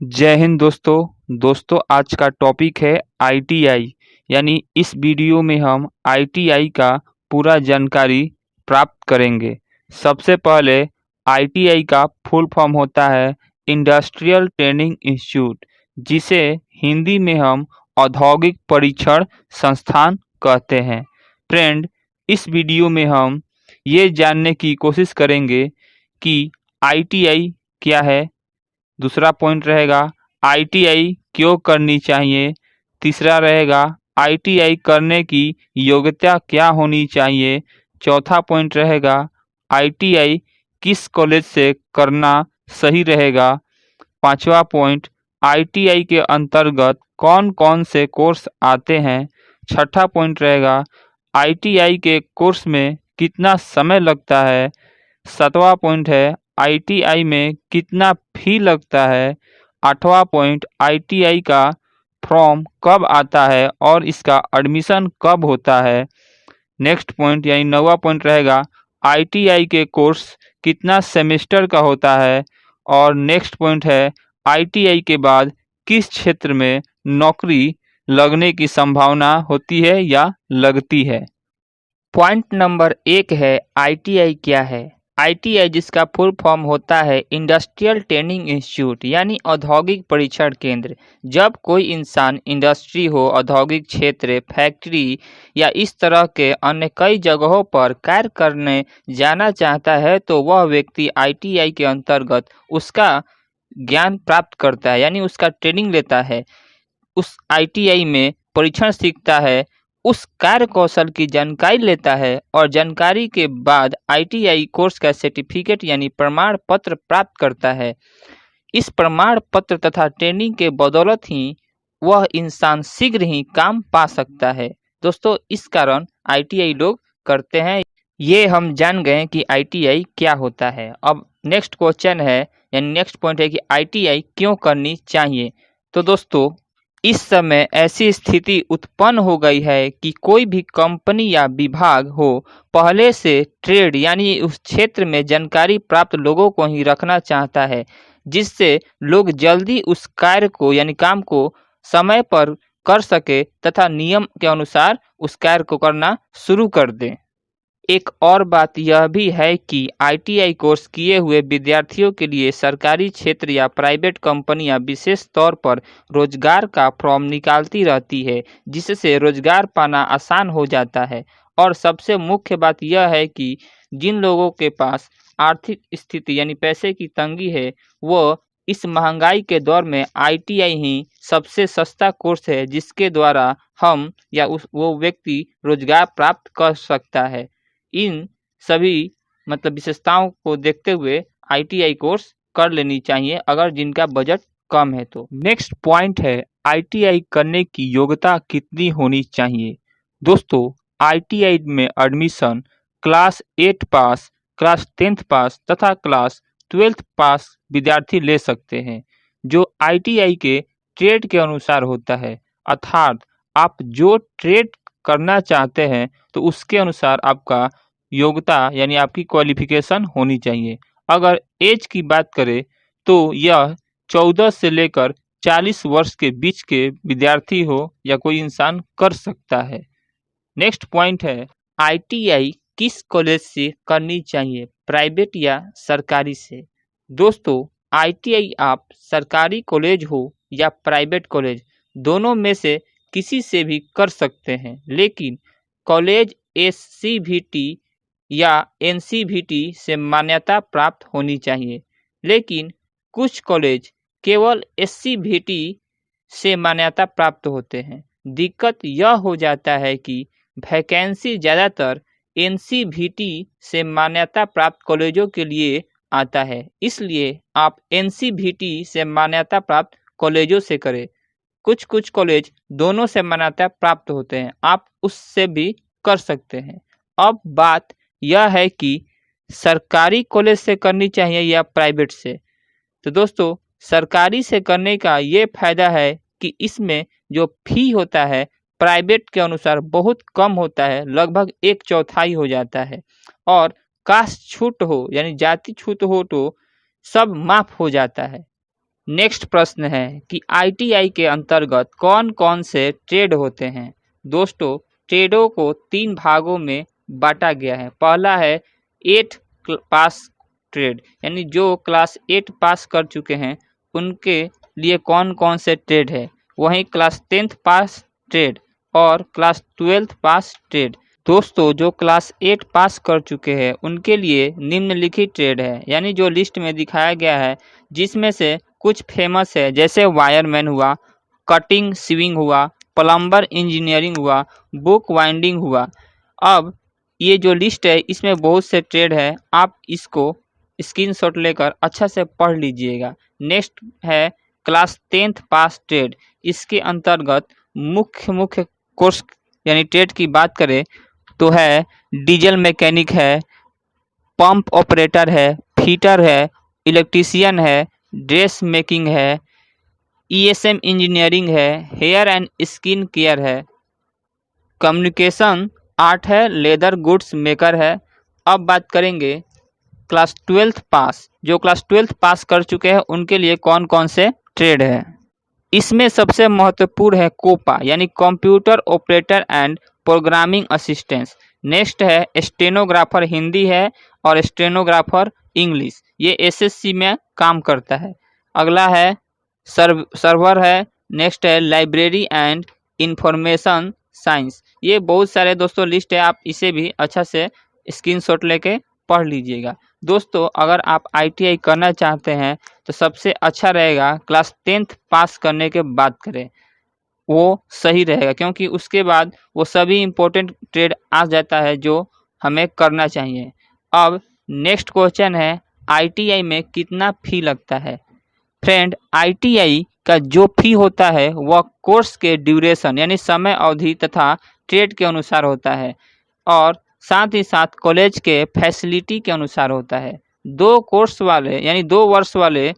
जय हिंद दोस्तों आज का टॉपिक है आईटीआई। यानी इस वीडियो में हम आईटीआई का पूरा जानकारी प्राप्त करेंगे। सबसे पहले आईटीआई का फुल फॉर्म होता है इंडस्ट्रियल ट्रेनिंग इंस्टीट्यूट, जिसे हिंदी में हम औद्योगिक परीक्षण संस्थान कहते हैं। फ्रेंड, इस वीडियो में हम ये जानने की कोशिश करेंगे कि आईटीआई क्या है। दूसरा पॉइंट रहेगा आईटीआई क्यों करनी चाहिए। तीसरा रहेगा आईटीआई करने की योग्यता क्या होनी चाहिए। चौथा पॉइंट रहेगा आईटीआई किस कॉलेज से करना सही रहेगा। पांचवा पॉइंट आईटीआई के अंतर्गत कौन कौन से कोर्स आते हैं। छठा पॉइंट रहेगा आईटीआई के कोर्स में कितना समय लगता है। सातवां पॉइंट है आईटीआई में कितना फी लगता है। आठवां पॉइंट आईटीआई का फॉर्म कब आता है और इसका एडमिशन कब होता है। नेक्स्ट पॉइंट यानी नौवां पॉइंट रहेगा आईटीआई के कोर्स कितना सेमेस्टर का होता है। और नेक्स्ट पॉइंट है आईटीआई के बाद किस क्षेत्र में नौकरी लगने की संभावना होती है या लगती है। पॉइंट नंबर 1 है आईटीआई क्या है। आईटीआई जिसका फुल फॉर्म होता है इंडस्ट्रियल ट्रेनिंग इंस्टीट्यूट यानी औद्योगिक परीक्षण केंद्र। जब कोई इंसान इंडस्ट्री हो, औद्योगिक क्षेत्र, फैक्ट्री या इस तरह के अन्य कई जगहों पर कार्य करने जाना चाहता है तो वह व्यक्ति आईटीआई के अंतर्गत उसका ज्ञान प्राप्त करता है, यानी उसका ट्रेनिंग लेता है। उस आईटीआई में परीक्षण सीखता है, उस कार्य कौशल की जानकारी लेता है और जानकारी के बाद आईटीआई कोर्स का सर्टिफिकेट यानी प्रमाण पत्र प्राप्त करता है। इस प्रमाण पत्र तथा ट्रेनिंग के बदौलत ही वह इंसान शीघ्र ही काम पा सकता है। दोस्तों, इस कारण आईटीआई लोग करते हैं। ये हम जान गए कि आईटीआई क्या होता है। अब नेक्स्ट क्वेश्चन है यानी नेक्स्ट पॉइंट है कि आईटीआई क्यों करनी चाहिए। तो दोस्तों, इस समय ऐसी स्थिति उत्पन्न हो गई है कि कोई भी कंपनी या विभाग हो, पहले से ट्रेड यानी उस क्षेत्र में जानकारी प्राप्त लोगों को ही रखना चाहता है, जिससे लोग जल्दी उस कार्य को यानी काम को समय पर कर सके तथा नियम के अनुसार उस कार्य को करना शुरू कर दें। एक और बात यह भी है कि आईटीआई कोर्स किए हुए विद्यार्थियों के लिए सरकारी क्षेत्र या प्राइवेट कंपनियां विशेष तौर पर रोजगार का फॉर्म निकालती रहती है, जिससे रोजगार पाना आसान हो जाता है। और सबसे मुख्य बात यह है कि जिन लोगों के पास आर्थिक स्थिति यानी पैसे की तंगी है, वो इस महंगाई के दौर में आईटीआई ही सबसे सस्ता कोर्स है, जिसके द्वारा हम या वो व्यक्ति रोजगार प्राप्त कर सकता है। इन सभी विशेषताओं को देखते हुए आईटीआई कोर्स कर लेनी चाहिए अगर जिनका बजट कम है तो। नेक्स्ट पॉइंट है आईटीआई करने की योग्यता कितनी होनी चाहिए। दोस्तों, आईटीआई में एडमिशन क्लास 8 पास, क्लास 10th पास तथा क्लास 12th पास विद्यार्थी ले सकते हैं, जो आईटीआई के ट्रेड के अनुसार होता है। अर्थात आप जो ट्रेड करना चाहते हैं तो उसके अनुसार आपका योग्यता यानी आपकी क्वालिफिकेशन होनी चाहिए। अगर एज की बात करें तो यह 14 से लेकर 40 वर्ष के बीच के विद्यार्थी हो या कोई इंसान कर सकता है। नेक्स्ट पॉइंट है आईटीआई किस कॉलेज से करनी चाहिए, प्राइवेट या सरकारी से। दोस्तों, आईटीआई आप सरकारी कॉलेज हो या प्राइवेट कॉलेज, दोनों में से किसी से भी कर सकते हैं, लेकिन कॉलेज एससीवीटी या एनसीवीटी से मान्यता प्राप्त होनी चाहिए। लेकिन कुछ कॉलेज केवल एससीवीटी से मान्यता प्राप्त होते हैं। दिक्कत यह हो जाता है कि वैकेंसी ज़्यादातर एनसीवीटी से मान्यता प्राप्त कॉलेजों के लिए आता है, इसलिए आप एनसीवीटी से मान्यता प्राप्त कॉलेजों से करें। कुछ कुछ कॉलेज दोनों से मान्यता प्राप्त होते हैं, आप उससे भी कर सकते हैं। अब बात यह है कि सरकारी कॉलेज से करनी चाहिए या प्राइवेट से। तो दोस्तों, सरकारी से करने का ये फायदा है कि इसमें जो फी होता है प्राइवेट के अनुसार बहुत कम होता है, लगभग 1/4 हो जाता है। और कास्ट छूट हो यानी जाति छूट हो तो सब माफ हो जाता है। नेक्स्ट प्रश्न है कि आईटीआई के अंतर्गत कौन कौन से ट्रेड होते हैं। दोस्तों, ट्रेडों को 3 भागों में बांटा गया है। पहला है 8 पास ट्रेड, यानी जो क्लास 8 पास कर चुके हैं उनके लिए कौन कौन से ट्रेड है। वहीं क्लास 10th पास ट्रेड और क्लास 12th पास ट्रेड। दोस्तों, जो क्लास 8 पास कर चुके हैं उनके लिए निम्नलिखित ट्रेड है, यानी जो लिस्ट में दिखाया गया है, जिसमें से कुछ फेमस है जैसे वायरमैन हुआ, कटिंग सीविंग हुआ, प्लम्बर इंजीनियरिंग हुआ, बुक वाइंडिंग हुआ। अब ये जो लिस्ट है इसमें बहुत से ट्रेड है, आप इसको स्क्रीनशॉट लेकर अच्छा से पढ़ लीजिएगा। नेक्स्ट है क्लास 10th पास ट्रेड। इसके अंतर्गत मुख्य कोर्स यानी ट्रेड की बात करें तो है डीजल मैकेनिक है, पंप ऑपरेटर है, फिटर है, इलेक्ट्रीशियन है, ड्रेस मेकिंग है, ईएसएम इंजीनियरिंग है, हेयर एंड स्किन केयर है, कम्युनिकेशन आर्ट है, लेदर गुड्स मेकर है। अब बात करेंगे क्लास 12th पास। जो क्लास 12th पास कर चुके हैं उनके लिए कौन कौन से ट्रेड है। इसमें सबसे महत्वपूर्ण है कोपा, यानी computer operator and programming assistance. Next है स्टेनोग्राफर हिंदी है और स्टेनोग्राफर इंग्लिश, ये एसएससी में काम करता है। अगला है सर्वर है। नेक्स्ट है लाइब्रेरी एंड इंफॉर्मेशन साइंस। ये बहुत सारे दोस्तों लिस्ट है, आप इसे भी अच्छा से स्क्रीनशॉट लेके पढ़ लीजिएगा। दोस्तों, अगर आप आईटीआई करना चाहते हैं तो सबसे अच्छा रहेगा क्लास 10th पास करने के बाद करें, वो सही रहेगा, क्योंकि उसके बाद वो सभी इम्पोर्टेंट ट्रेड आ जाता है जो हमें करना चाहिए। अब नेक्स्ट क्वेश्चन है, आईटीआई में कितना फी लगता है। फ्रेंड, आईटीआई का जो फी होता है वह कोर्स के ड्यूरेशन यानी समय अवधि तथा ट्रेड के अनुसार होता है और साथ ही साथ कॉलेज के फैसिलिटी के अनुसार होता है। 2 कोर्स वाले यानी 2 वर्ष वाले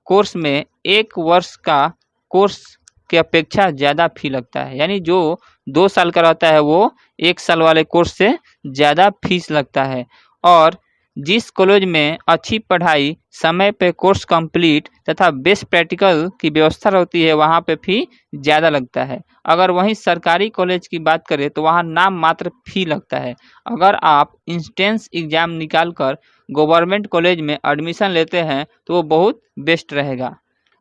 कोर्स में 1 वर्ष का कोर्स की अपेक्षा ज़्यादा फी लगता है, यानी जो 2 साल का रहता है वो 1 साल वाले कोर्स से ज़्यादा फीस लगता है। और जिस कॉलेज में अच्छी पढ़ाई, समय पे कोर्स कंप्लीट तथा बेस्ट प्रैक्टिकल की व्यवस्था होती है वहाँ पे फ़ी ज़्यादा लगता है। अगर वहीं सरकारी कॉलेज की बात करें तो वहाँ नाम मात्र फ़ी लगता है। अगर आप इंट्रेंस एग्ज़ाम निकाल कर गवर्नमेंट कॉलेज में एडमिशन लेते हैं तो वो बहुत बेस्ट रहेगा।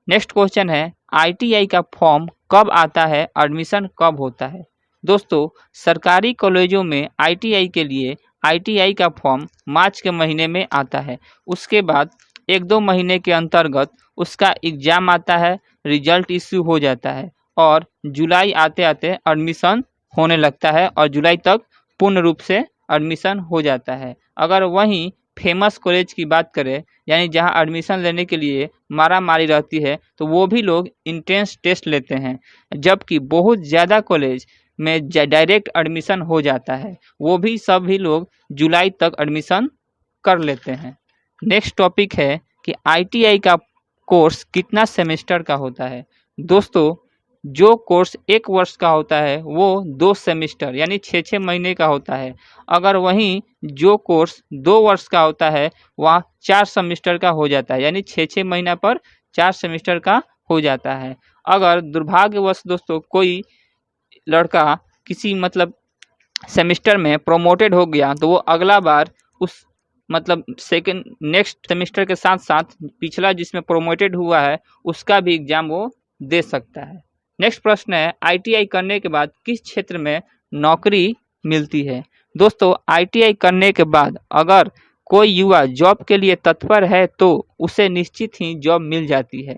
नेक्स्ट क्वेश्चन है, आईटीआई का फॉर्म कब आता है, एडमिशन कब होता है। दोस्तों, सरकारी कॉलेजों में आईटीआई के लिए आईटीआई का फॉर्म मार्च के महीने में आता है। उसके बाद 1-2 महीने के अंतर्गत उसका एग्ज़ाम आता है, रिजल्ट इश्यू हो जाता है और जुलाई आते आते एडमिशन होने लगता है और जुलाई तक पूर्ण रूप से एडमिशन हो जाता है। अगर वहीं फेमस कॉलेज की बात करें, यानी जहां एडमिशन लेने के लिए मारामारी रहती है, तो वो भी लोग इंट्रेंस टेस्ट लेते हैं, जबकि बहुत ज़्यादा कॉलेज में डायरेक्ट एडमिशन हो जाता है, वो भी सभी लोग जुलाई तक एडमिशन कर लेते हैं। नेक्स्ट टॉपिक है कि आईटीआई का कोर्स कितना सेमेस्टर का होता है। दोस्तों, जो कोर्स 1 वर्ष का होता है वो 2 सेमेस्टर यानी 6-6 महीने का होता है। अगर वहीं जो कोर्स 2 वर्ष का होता है वह 4 सेमेस्टर का हो जाता है, यानी 6-6 महीना पर 4 सेमेस्टर का हो जाता है। अगर दुर्भाग्यवश दोस्तों कोई लड़का किसी सेमेस्टर में प्रोमोटेड हो गया तो वो अगला बार उस सेकंड नेक्स्ट सेमेस्टर के साथ साथ पिछला जिसमें प्रोमोटेड हुआ है उसका भी एग्जाम वो दे सकता है। नेक्स्ट प्रश्न है, आईटीआई करने के बाद किस क्षेत्र में नौकरी मिलती है। दोस्तों, आईटीआई करने के बाद अगर कोई युवा जॉब के लिए तत्पर है तो उसे निश्चित ही जॉब मिल जाती है।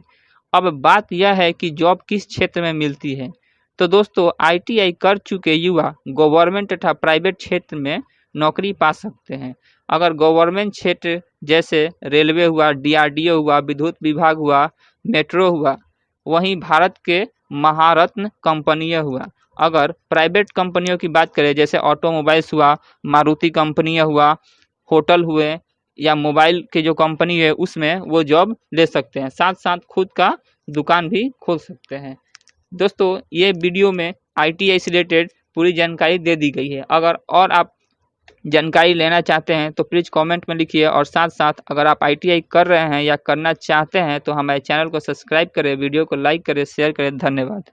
अब बात यह है कि जॉब किस क्षेत्र में मिलती है। तो दोस्तों, आईटीआई कर चुके युवा गवर्नमेंट तथा प्राइवेट क्षेत्र में नौकरी पा सकते हैं। अगर गवर्नमेंट क्षेत्र जैसे रेलवे हुआ, डीआरडीओ हुआ, विद्युत विभाग हुआ, मेट्रो हुआ, वहीं भारत के महारत्न कंपनियां हुआ। अगर प्राइवेट कंपनियों की बात करें जैसे ऑटोमोबाइल्स हुआ, मारुति कंपनियां हुआ, होटल हुए या मोबाइल के जो कंपनी है उसमें वो जॉब ले सकते हैं, साथ साथ खुद का दुकान भी खोल सकते हैं। दोस्तों, ये वीडियो में आईटीआई से रिलेटेड पूरी जानकारी दे दी गई है। अगर और आप जानकारी लेना चाहते हैं तो प्लीज़ कमेंट में लिखिए। और साथ साथ अगर आप ITI कर रहे हैं या करना चाहते हैं तो हमारे चैनल को सब्सक्राइब करें, वीडियो को लाइक करें, शेयर करें। धन्यवाद।